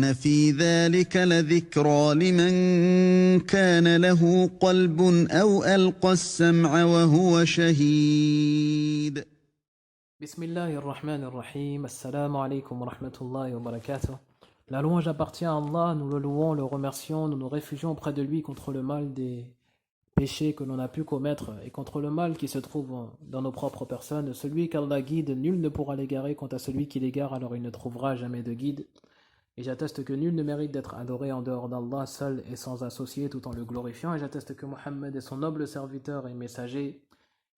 إن في ذلك لذكرى لمن كان له قلب أو ألقى السمع وهو شهيد. Bismillahirrahmanirrahim. Assalamu alaikum wa rahmatullahi wa barakatuh. La louange appartient à Allah, nous le louons, le remercions, nous nous réfugions auprès de lui contre le mal des péchés que l'on a pu commettre et contre le mal qui se trouve dans nos propres personnes. Celui qu'Allah guide, nul ne pourra l'égarer. Quant à celui qui l'égare, alors il ne trouvera jamais de guide. Et j'atteste que nul ne mérite d'être adoré en dehors d'Allah, seul et sans associé, tout en le glorifiant. Et j'atteste que Mohammed est son noble serviteur et messager,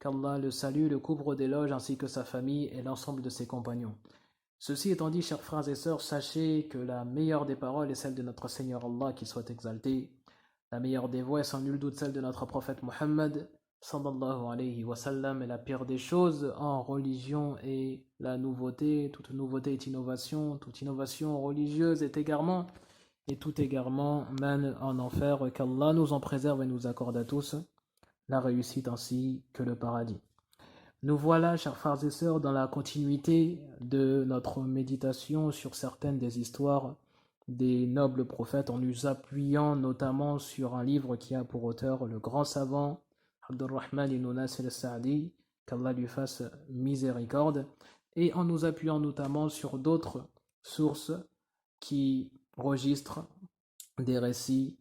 qu'Allah le salue, le couvre d'éloges, ainsi que sa famille et l'ensemble de ses compagnons. Ceci étant dit, chers frères et sœurs, sachez que la meilleure des paroles est celle de notre Seigneur Allah, qui soit exalté. La meilleure des voix est sans nul doute celle de notre prophète Mohammed, sallallahu alayhi wa sallam. Et la pire des choses en religion est la nouveauté. Toute nouveauté est innovation, toute innovation religieuse est égarement, et tout égarement mène en enfer. Qu'Allah nous en préserve et nous accorde à tous la réussite ainsi que le paradis. Nous voilà, chers frères et sœurs, dans la continuité de notre méditation sur certaines des histoires des nobles prophètes, en nous appuyant notamment sur un livre qui a pour auteur le grand savant Abdurrahman ibn Nasir al-Sa'di, qu'Allah lui fasse miséricorde, et en nous appuyant notamment sur d'autres sources qui registrent des récits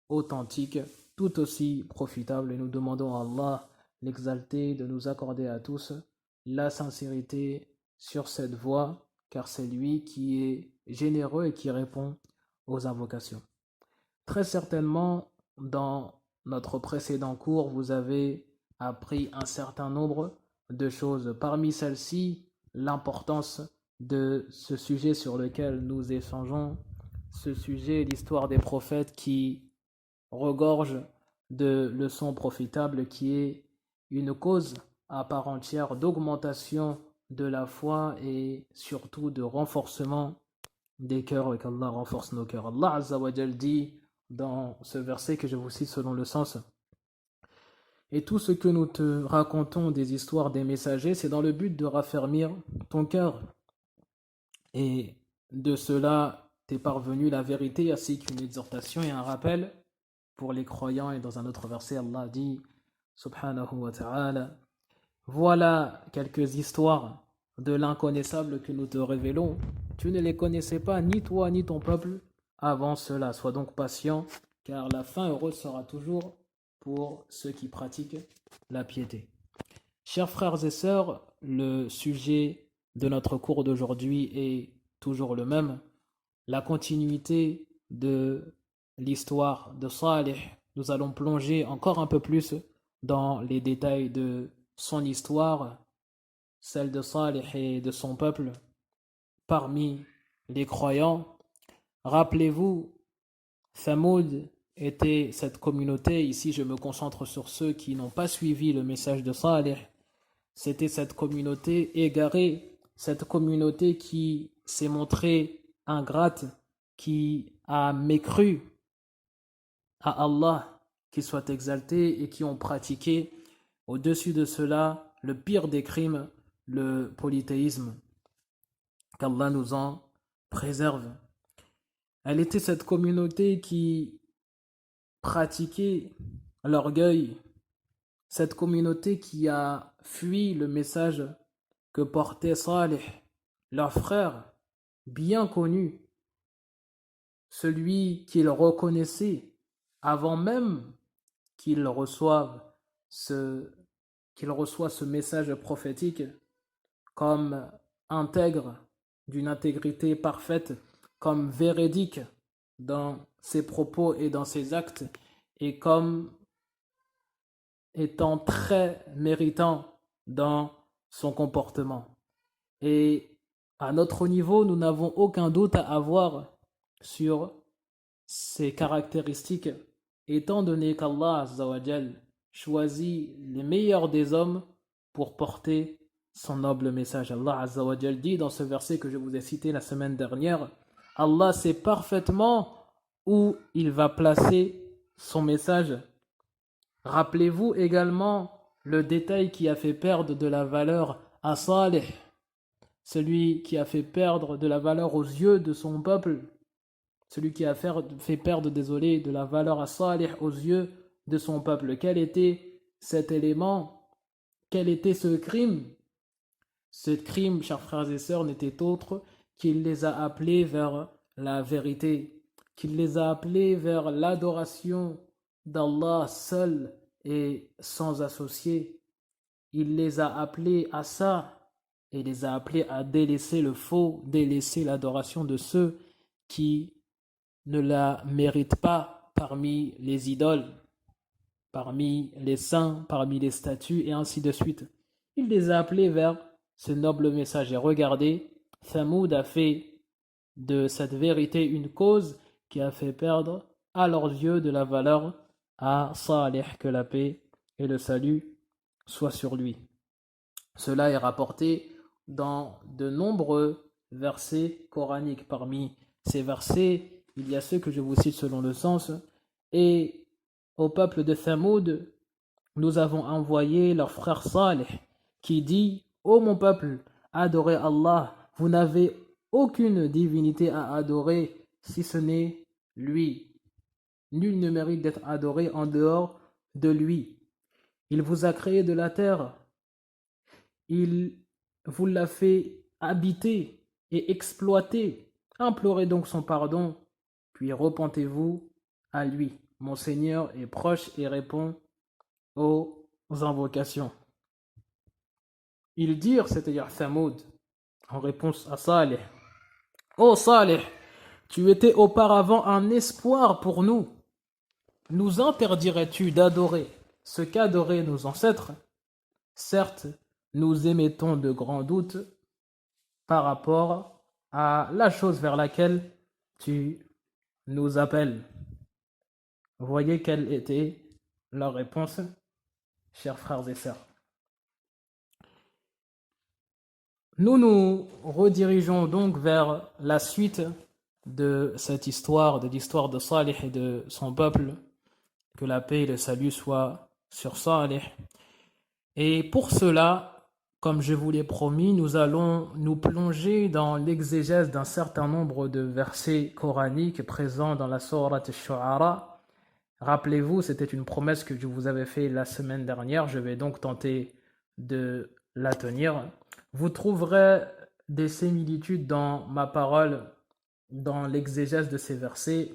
authentiques tout aussi profitables, et nous demandons à Allah l'exalté de nous accorder à tous la sincérité sur cette voie, car c'est lui qui est généreux et qui répond aux invocations. Très certainement, dans notre précédent cours, vous avez appris un certain nombre de choses. Parmi celles-ci, l'importance de ce sujet sur lequel nous échangeons, ce sujet, l'histoire des prophètes qui regorge de leçons profitables, qui est une cause à part entière d'augmentation de la foi et surtout de renforcement des cœurs, et qu'Allah renforce nos cœurs. Allah Azza wa Jal dit dans ce verset que je vous cite selon le sens: et tout ce que nous te racontons des histoires des messagers, c'est dans le but de raffermir ton cœur, et de cela t'est parvenue la vérité, ainsi qu'une exhortation et un rappel pour les croyants. Et dans un autre verset, Allah dit subhanahu wa ta'ala: voilà quelques histoires de l'inconnaissable que nous te révélons. Tu ne les connaissais pas, ni toi ni ton peuple, avant cela. Sois donc patient, car la fin heureuse sera toujours pour ceux qui pratiquent la piété. Chers frères et sœurs, le sujet de notre cours d'aujourd'hui est toujours le même, la continuité de l'histoire de Salih. Nous allons plonger encore un peu plus dans les détails de son histoire, celle de Salih et de son peuple parmi les croyants. Rappelez-vous, Thamoud était cette communauté. Ici, je me concentre sur ceux qui n'ont pas suivi le message de Salih. C'était cette communauté égarée, cette communauté qui s'est montrée ingrate, qui a mécru à Allah, qu'il soit exalté, et qui ont pratiqué au-dessus de cela le pire des crimes, le polythéisme. Qu'Allah nous en préserve. Elle était cette communauté qui pratiquait l'orgueil, cette communauté qui a fui le message que portait Salih, leur frère bien connu, celui qu'ils reconnaissaient avant même qu'ils reçoivent ce message prophétique comme intègre, d'une intégrité parfaite, comme véridique dans ses propos et dans ses actes, et comme étant très méritant dans son comportement. Et à notre niveau, nous n'avons aucun doute à avoir sur ces caractéristiques, étant donné qu'Allah Azza wa Jal choisit les meilleurs des hommes pour porter son noble message. Allah Azza wa Jal dit dans ce verset que je vous ai cité la semaine dernière: Allah sait parfaitement où il va placer son message. Rappelez-vous également le détail qui a fait perdre de la valeur à Salih, celui qui a fait perdre de la valeur aux yeux de son peuple, celui qui a fait perdre, désolé, de la valeur à Salih aux yeux de son peuple. Quel était cet élément? Quel était ce crime? Ce crime, chers frères et sœurs, n'était autre qu'il les a appelés vers la vérité, qu'il les a appelés vers l'adoration d'Allah seul et sans associé. Il les a appelés à ça et les a appelés à délaisser le faux, délaisser l'adoration de ceux qui ne la méritent pas parmi les idoles, parmi les saints, parmi les statues et ainsi de suite. Il les a appelés vers ce noble message. Et regardez, Thamoud a fait de cette vérité une cause qui a fait perdre à leurs yeux de la valeur à Salih, que la paix et le salut soient sur lui. Cela est rapporté dans de nombreux versets coraniques. Parmi ces versets, il y a ceux que je vous cite selon le sens. Et au peuple de Thamoud, nous avons envoyé leur frère Salih, qui dit: Ô mon peuple, adorez Allah, vous n'avez aucune divinité à adorer si ce n'est lui. Nul ne mérite d'être adoré en dehors de lui. Il vous a créé de la terre, il vous l'a fait habiter et exploiter. Implorez donc son pardon, puis repentez-vous à lui. Mon Seigneur est proche et répond aux invocations. Ils dirent, c'est-à-dire Thamoud, en réponse à Salih: Ô Salih, tu étais auparavant un espoir pour nous. Nous interdirais-tu d'adorer ce qu'adoraient nos ancêtres? Certes, nous émettons de grands doutes par rapport à la chose vers laquelle tu nous appelles. Voyez quelle était leur réponse, chers frères et sœurs. Nous nous redirigeons donc vers la suite de cette histoire, de l'histoire de Salih et de son peuple. Que la paix et le salut soient sur Salih. Et pour cela, comme je vous l'ai promis, nous allons nous plonger dans l'exégèse d'un certain nombre de versets coraniques présents dans la sourate Ash-Shu'ara. Rappelez-vous, c'était une promesse que je vous avais faite la semaine dernière. Je vais donc tenter de la tenir. Vous trouverez des similitudes dans ma parole, dans l'exégèse de ces versets.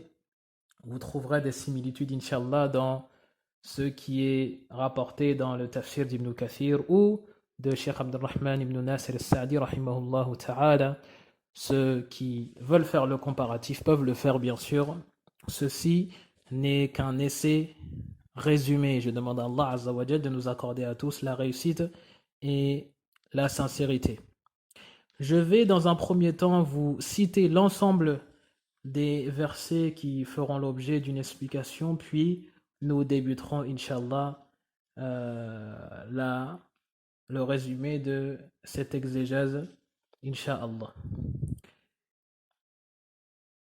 Vous trouverez des similitudes, Inch'Allah, dans ce qui est rapporté dans le tafsir d'Ibn Kathir ou de Cheikh Abdurrahman ibn Nasir al-Sa'di, rahimahullah ta'ala. Ceux qui veulent faire le comparatif peuvent le faire, bien sûr. Ceci n'est qu'un essai résumé. Je demande à Allah Azza wa Jal de nous accorder à tous la réussite et la sincérité. Je vais dans un premier temps vous citer l'ensemble des versets qui feront l'objet d'une explication, puis nous débuterons, Inch'Allah, le résumé de cette exégèse, Inch'Allah.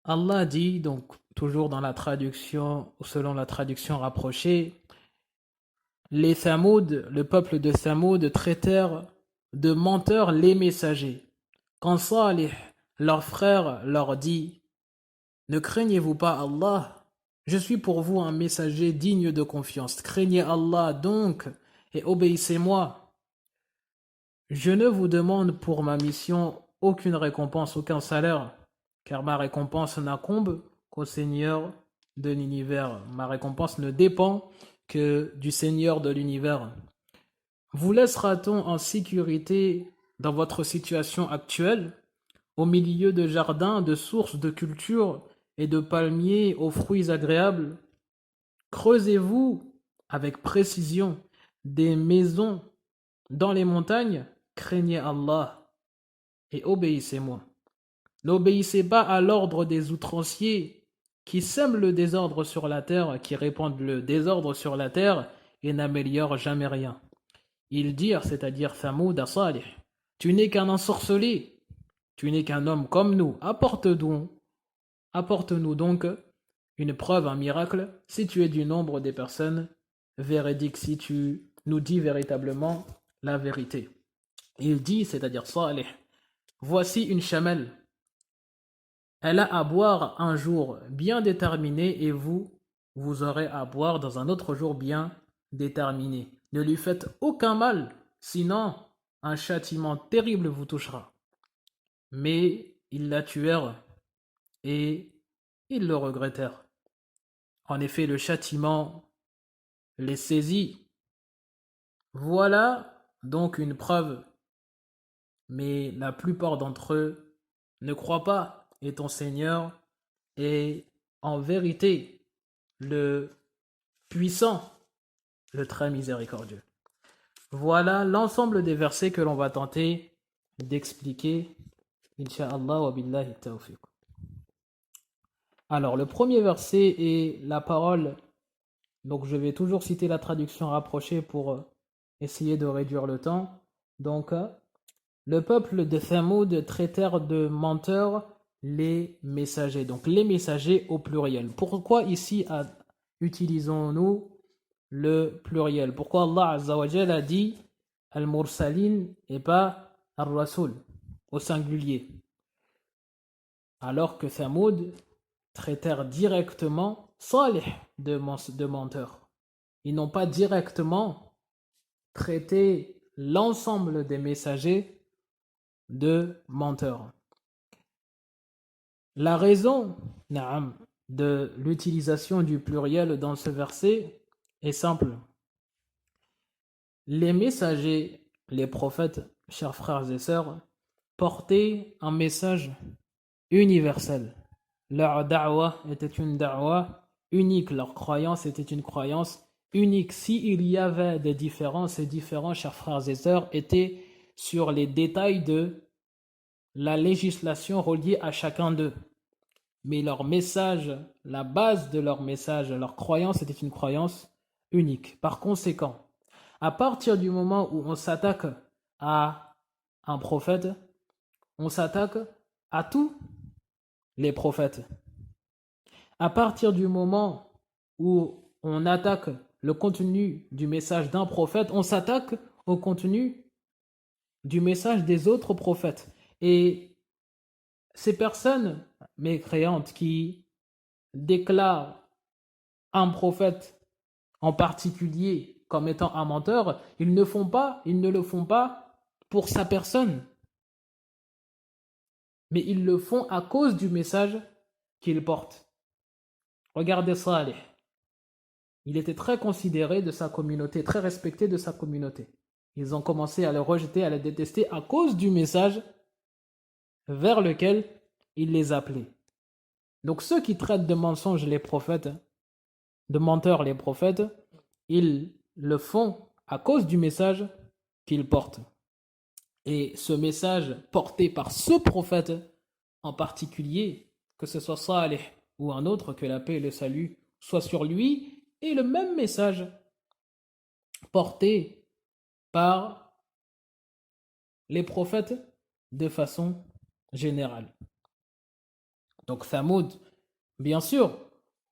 Allah dit, donc toujours dans la traduction, selon la traduction rapprochée, les Thamoud, le peuple de Thamoud, traitèrent de menteurs les messagers. Quand Salih, leur frère, leur dit: Ne craignez-vous pas Allah? Je suis pour vous un messager digne de confiance. Craignez Allah donc et obéissez-moi. Je ne vous demande pour ma mission aucune récompense, aucun salaire, car ma récompense n'incombe qu'au Seigneur de l'univers. Ma récompense ne dépend que du Seigneur de l'univers. Vous laissera-t-on en sécurité dans votre situation actuelle, au milieu de jardins, de sources, de cultures et de palmiers aux fruits agréables? Creusez-vous avec précision des maisons dans les montagnes? Craignez Allah et obéissez-moi. N'obéissez pas à l'ordre des outranciers qui sèment le désordre sur la terre, qui répandent le désordre sur la terre et n'améliorent jamais rien. Ils dirent, c'est-à-dire Thamoud à Salih: Tu n'es qu'un ensorcelé, tu n'es qu'un homme comme nous, apporte-nous donc une preuve, un miracle, si tu es du nombre des personnes véridiques, si tu nous dis véritablement la vérité. Il dit, c'est-à-dire Salih: Voici une chamelle. Elle a à boire un jour bien déterminé et vous aurez à boire dans un autre jour bien déterminé. Ne lui faites aucun mal, sinon un châtiment terrible vous touchera. Mais ils la tuèrent et ils le regrettèrent. En effet, le châtiment les saisit. Voilà donc une preuve, mais la plupart d'entre eux ne croient pas, et ton Seigneur est en vérité le puissant, le très miséricordieux. Voilà l'ensemble des versets que l'on va tenter d'expliquer, Inch'Allah wa billahi tawfiq. Alors, le premier verset est la parole, donc je vais toujours citer la traduction rapprochée pour essayer de réduire le temps. Donc, le peuple de Thamoud traitèrent de menteurs les messagers. Donc, les messagers au pluriel. Pourquoi ici utilisons-nous le pluriel? Pourquoi Allah Azza wa Jal a dit Al-Mursalin et pas Al-Rasul au singulier? Alors que Thamoud traitèrent directement Salih de menteur. Ils n'ont pas directement traité l'ensemble des messagers de menteurs. La raison de l'utilisation du pluriel dans ce verset est simple. Les messagers, les prophètes, chers frères et sœurs, portaient un message universel. Leur da'wa était une da'wa unique, leur croyance était une croyance unique. S'il y avait des différences, ces différents, chers frères et sœurs, étaient sur les détails de la législation reliée à chacun d'eux. Mais leur message, la base de leur message, leur croyance était une croyance unique. Par conséquent, à partir du moment où on s'attaque à un prophète, on s'attaque à tous les prophètes. À partir du moment où on attaque le contenu du message d'un prophète, on s'attaque au contenu du message des autres prophètes. Et ces personnes mécréantes qui déclarent un prophète en particulier comme étant un menteur, ils ne le font pas pour sa personne, mais ils le font à cause du message qu'il porte. Regardez Salih. Il était très considéré de sa communauté, très respecté de sa communauté. Ils ont commencé à le rejeter, à le détester à cause du message vers lequel il les appelait. Donc ceux qui traitent de mensonges les prophètes, de menteurs les prophètes, ils le font à cause du message qu'ils portent. Et ce message porté par ce prophète en particulier, que ce soit Salih ou un autre, que la paix et le salut soient sur lui, est le même message porté par les prophètes de façon générale. Donc Thamoud, bien sûr,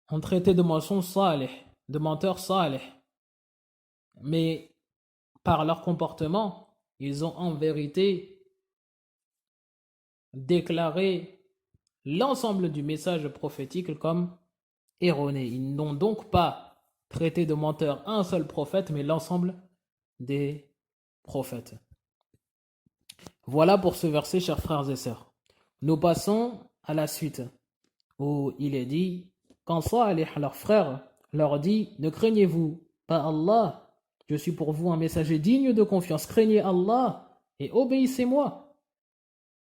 on traitait de mensonges Salih, de menteurs Salih, mais par leur comportement, ils ont en vérité déclaré l'ensemble du message prophétique comme erroné. Ils n'ont donc pas traité de menteur un seul prophète, mais l'ensemble des prophètes. Voilà pour ce verset, chers frères et sœurs. Nous passons à la suite, où il est dit, quand Salih, leur frère, leur dit, ne craignez-vous pas Allah, je suis pour vous un messager digne de confiance, craignez Allah et obéissez-moi.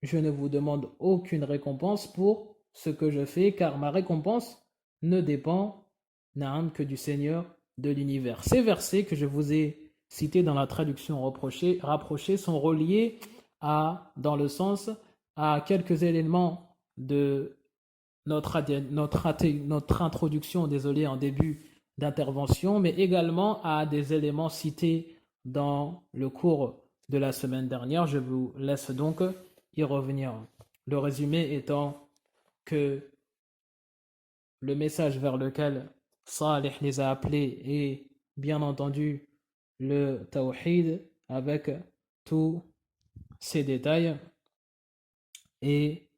Je ne vous demande aucune récompense pour ce que je fais, car ma récompense ne dépend que du Seigneur de l'univers. Ces versets que je vous ai cités dans la traduction rapprochée sont reliés dans le sens à quelques éléments de notre introduction, désolé, en début d'intervention, mais également à des éléments cités dans le cours de la semaine dernière. Je vous laisse donc y revenir. Le résumé étant que le message vers lequel Salih les a appelés est bien entendu le tawhid avec tous ses détails, et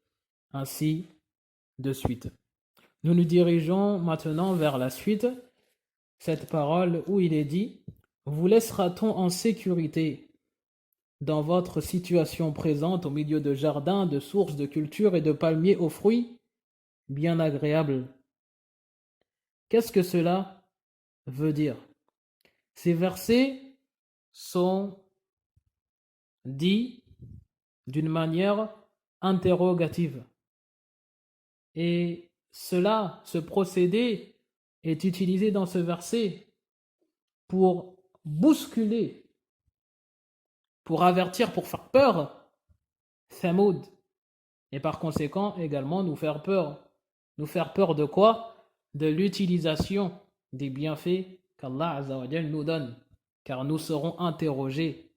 ainsi de suite. Nous nous dirigeons maintenant vers la suite, cette parole où il est dit « Vous laissera-t-on en sécurité dans votre situation présente au milieu de jardins, de sources, de cultures et de palmiers aux fruits bien agréables ?» Qu'est-ce que cela veut dire? Ces versets sont dits d'une manière interrogative. Et ce procédé est utilisé dans ce verset pour bousculer, pour avertir, pour faire peur Thamoud. Et par conséquent également nous faire peur. Nous faire peur de quoi? De l'utilisation des bienfaits qu'Allah Azza wa Jal nous donne. Car nous serons interrogés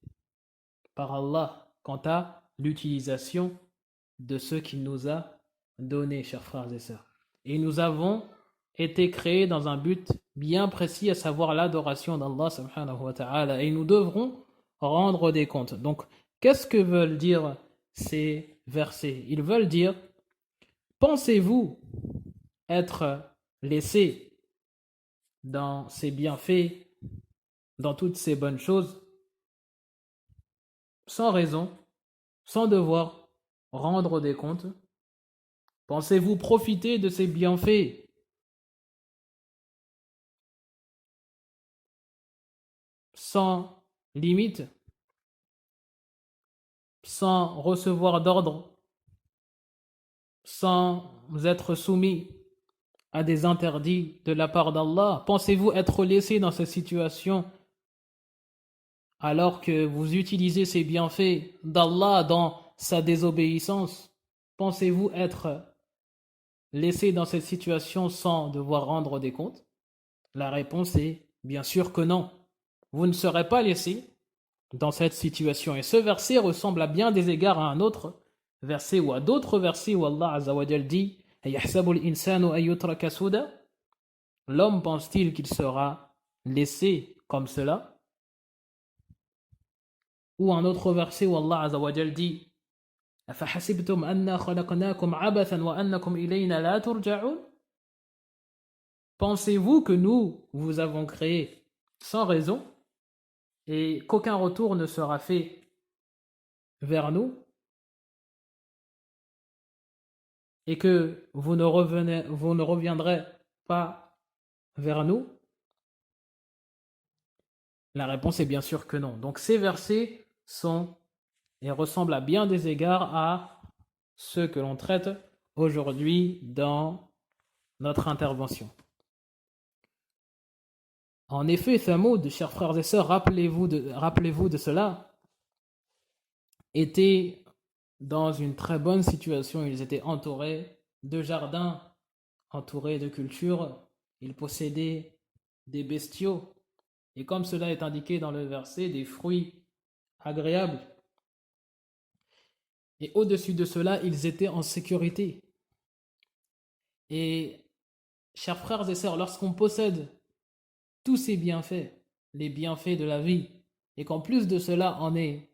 par Allah quant à l'utilisation de ce qu'il nous a donné, chers frères et sœurs. Et nous avons été créés dans un but bien précis, à savoir l'adoration d'Allah subhanahu wa ta'ala. Et nous devrons rendre des comptes. Donc, qu'est-ce que veulent dire ces versets? Ils veulent dire, pensez-vous être laissé dans ces bienfaits, dans toutes ces bonnes choses, sans raison, sans devoir rendre des comptes? Pensez-vous profiter de ces bienfaits sans limite, sans recevoir d'ordre, sans être soumis à des interdits de la part d'Allah? Pensez-vous être laissé dans cette situation alors que vous utilisez ces bienfaits d'Allah dans sa désobéissance? Pensez-vous être laissé dans cette situation sans devoir rendre des comptes? La réponse est bien sûr que non. Vous ne serez pas laissé dans cette situation. Et ce verset ressemble à bien des égards à un autre verset ou à d'autres versets où Allah Azza wa Jal dit L'homme pense-t-il qu'il sera laissé comme cela? Ou un autre verset où Allah Azza wa Jal dit Pensez-vous que nous vous avons créé sans raison et qu'aucun retour ne sera fait vers nous et que vous ne reviendrez pas vers nous? La réponse est bien sûr que non. Donc ces versets sont et ressemblent à bien des égards à ceux que l'on traite aujourd'hui dans notre intervention. En effet, Thamoud, chers frères et sœurs, rappelez-vous de cela, étaient dans une très bonne situation. Ils étaient entourés de jardins, entourés de cultures. Ils possédaient des bestiaux. Et comme cela est indiqué dans le verset, des fruits agréables. Et au-dessus de cela, ils étaient en sécurité. Et, chers frères et sœurs, lorsqu'on possède tous ces bienfaits, les bienfaits de la vie, et qu'en plus de cela, on est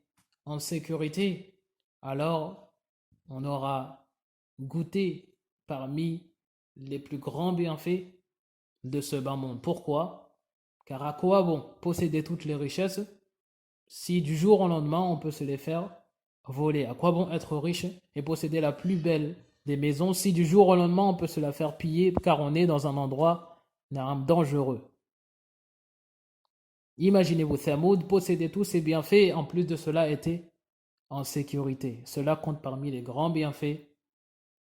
en sécurité, alors on aura goûté parmi les plus grands bienfaits de ce bas monde. Pourquoi? Car à quoi bon posséder toutes les richesses si du jour au lendemain on peut se les faire voler? À quoi bon être riche et posséder la plus belle des maisons si du jour au lendemain on peut se la faire piller car on est dans un endroit dangereux? Imaginez-vous, Thamoud possédait tous ces bienfaits et en plus de cela était en sécurité. Cela compte parmi les grands bienfaits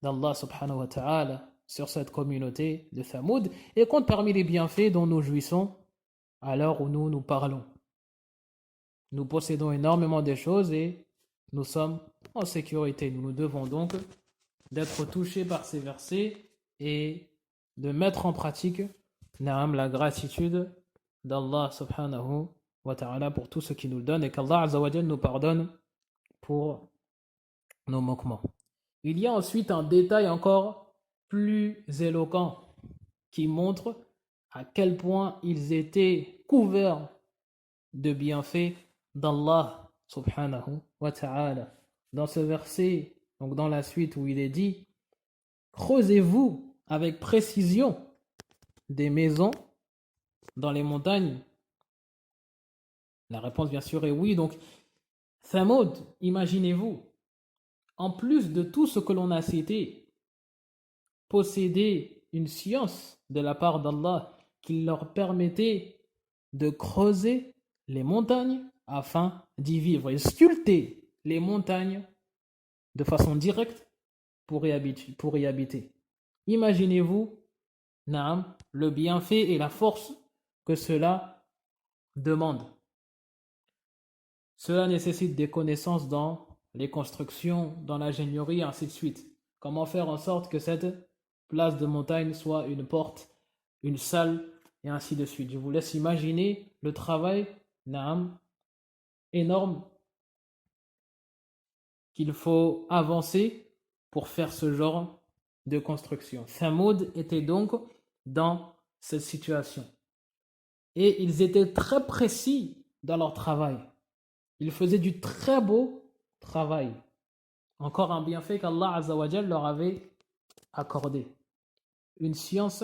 d'Allah subhanahu wa ta'ala sur cette communauté de Thamoud et compte parmi les bienfaits dont nous jouissons à l'heure où nous parlons. Nous possédons énormément de choses et nous sommes en sécurité. Nous devons donc d'être touchés par ces versets et de mettre en pratique la gratitude d'Allah subhanahu wa ta'ala pour tout ce qu'il nous donne et qu'Allah azza wa jal nous pardonne pour nos manquements. Il y a ensuite un détail encore plus éloquent qui montre à quel point ils étaient couverts de bienfaits d'Allah subhanahu wa ta'ala. Dans ce verset, donc dans la suite où il est dit creusez-vous avec précision des maisons dans les montagnes? La réponse, bien sûr, est oui. Donc, Thamoud, imaginez-vous, en plus de tout ce que l'on a cité, posséder une science de la part d'Allah qui leur permettait de creuser les montagnes afin d'y vivre et sculpter les montagnes de façon directe pour y habiter. Imaginez-vous, Naam, le bienfait et la force que cela demande. Cela nécessite des connaissances dans les constructions, dans l'ingénierie, ainsi de suite. Comment faire en sorte que cette place de montagne soit une porte, une salle, et ainsi de suite. Je vous laisse imaginer le travail, Naam, énorme qu'il faut avancer pour faire ce genre de construction. Thamoud était donc dans cette situation. Et ils étaient très précis dans leur travail. Ils faisaient du très beau travail. Encore un bienfait qu'Allah Azza wa Jal leur avait accordé. Une science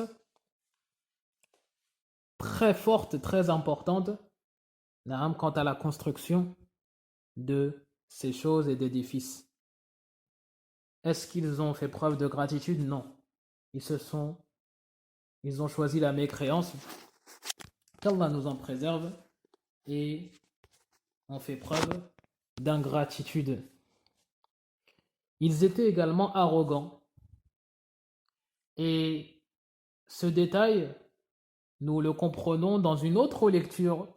très forte, très importante, quant à la construction de ces choses et d'édifices. Est-ce qu'ils ont fait preuve de gratitude? Non. Ils ont choisi la mécréance. Qu'Allah nous en préserve et ont fait preuve d'ingratitude. Ils étaient également arrogants. Et ce détail, nous le comprenons dans une autre lecture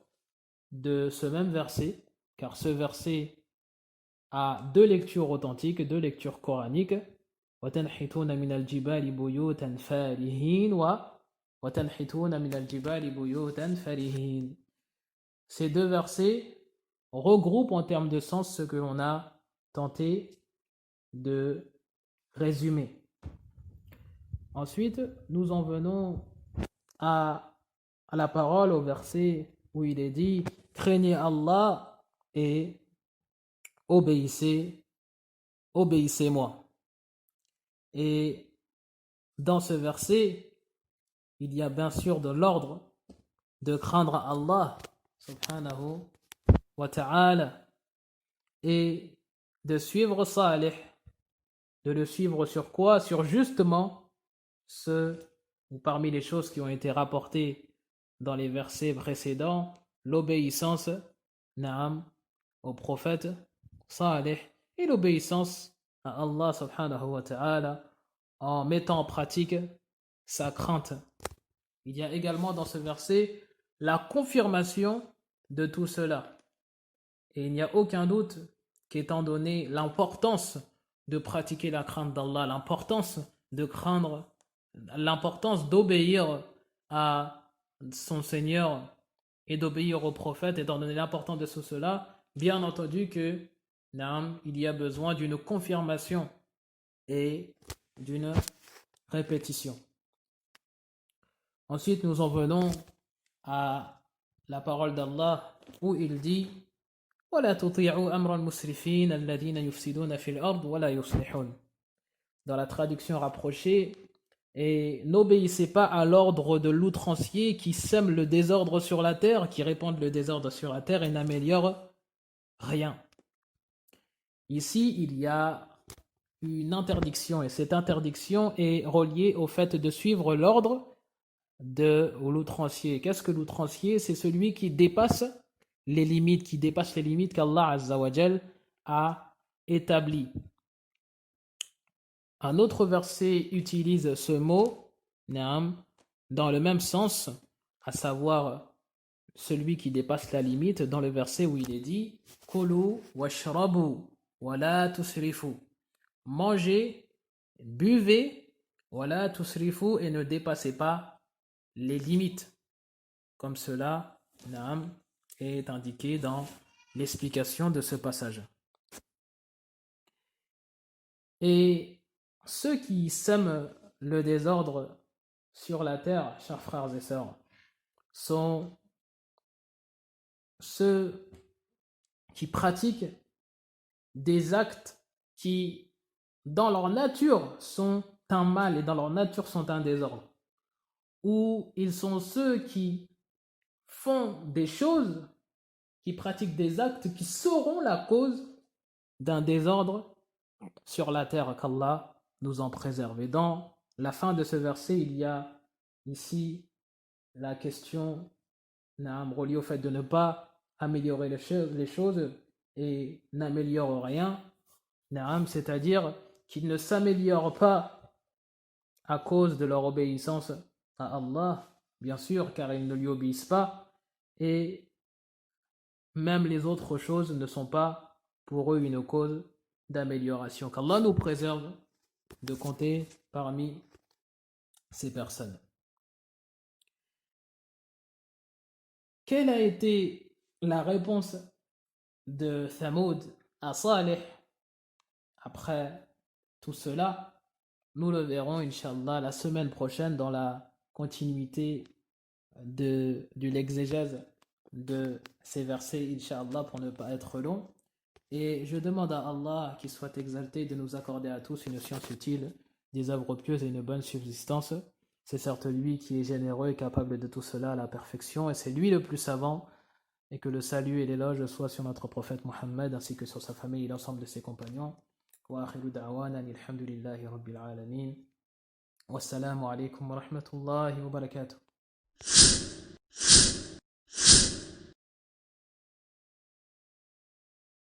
de ce même verset, car ce verset a deux lectures authentiques, deux lectures coraniques. وَتَنْحِتُونَ مِنَ الْجِبَالِ بُيُوتًا فَارِهِينَ وَتَنْحِتُونَ مِنَ الْجِبَالِ بُيُوتًا فَارِهِينَ. Ces deux versets regroupent en termes de sens ce que l'on a tenté de résumer. Ensuite, nous en venons à la parole, au verset où il est dit « Craignez Allah et obéissez-moi ». Et dans ce verset, il y a bien sûr de l'ordre de craindre Allah subhanahu wa ta'ala et de suivre Salih. De le suivre sur quoi? Sur justement ce, ou parmi les choses qui ont été rapportées dans les versets précédents, l'obéissance, Naam, au prophète Salih et l'obéissance à Allah subhanahu wa ta'ala en mettant en pratique sa crainte. Il y a également dans ce verset la confirmation de tout cela. Et il n'y a aucun doute qu'étant donné l'importance de pratiquer la crainte d'Allah, l'importance de craindre, l'importance d'obéir à son Seigneur et d'obéir au prophète, étant donné l'importance de tout cela, bien entendu que il y a besoin d'une confirmation et d'une répétition. Ensuite, nous en venons à la parole d'Allah où il dit وَلَا تُطِيعُوا أَمْرَ الْمُسْرِفِينَ الَّذِينَ يُفْسِدُونَ فِي الْأَرْضِ وَلَا يُصْلِحُونَ. Dans la traduction rapprochée, et n'obéissez pas à l'ordre de l'outrancier qui sème le désordre sur la terre, qui répand le désordre sur la terre et n'améliore rien. Ici, il y a une interdiction et cette interdiction est reliée au fait de suivre l'ordre de l'outrancier. Qu'est-ce que l'outrancier? C'est celui qui dépasse les limites, qu'Allah Azza wa Jal a établies. Un autre verset utilise ce mot, Naam, dans le même sens, à savoir celui qui dépasse la limite, dans le verset où il est dit Kulu washrabu wa la tusrifu. Mangez, buvez, wa la tusrifu, et ne dépassez pas les limites. Comme cela, Naam, est indiqué dans l'explication de ce passage. Et ceux qui sèment le désordre sur la terre, chers frères et sœurs, sont ceux qui pratiquent des actes qui, dans leur nature, sont un mal et dans leur nature sont un désordre, ou ils sont ceux qui font des choses, qui pratiquent des actes qui seront la cause d'un désordre sur la terre, qu'Allah nous en préserve. Et dans la fin de ce verset, il y a ici la question reliée au fait de ne pas améliorer les choses et n'améliore rien, c'est-à-dire qu'ils ne s'améliorent pas à cause de leur obéissance à Allah, bien sûr, car ils ne lui obéissent pas, et même les autres choses ne sont pas pour eux une cause d'amélioration. Qu'Allah nous préserve de compter parmi ces personnes. Quelle a été la réponse de Thamoud à Saleh après tout cela? Nous le verrons, Inch'Allah, la semaine prochaine dans la continuité de l'exégèse de ces versets, Inch'Allah, pour ne pas être long. Et je demande à Allah qu'il soit exalté de nous accorder à tous une science utile, des œuvres pieuses et une bonne subsistance. C'est certes lui qui est généreux et capable de tout cela à la perfection, et c'est lui le plus savant, et que le salut et l'éloge soient sur notre prophète Mohammed ainsi que sur sa famille et l'ensemble de ses compagnons. Wa akhiru da'wana alhamdulillahi rabbil alamin. Wassalamu alaikum wa rahmatullahi wa barakatuh.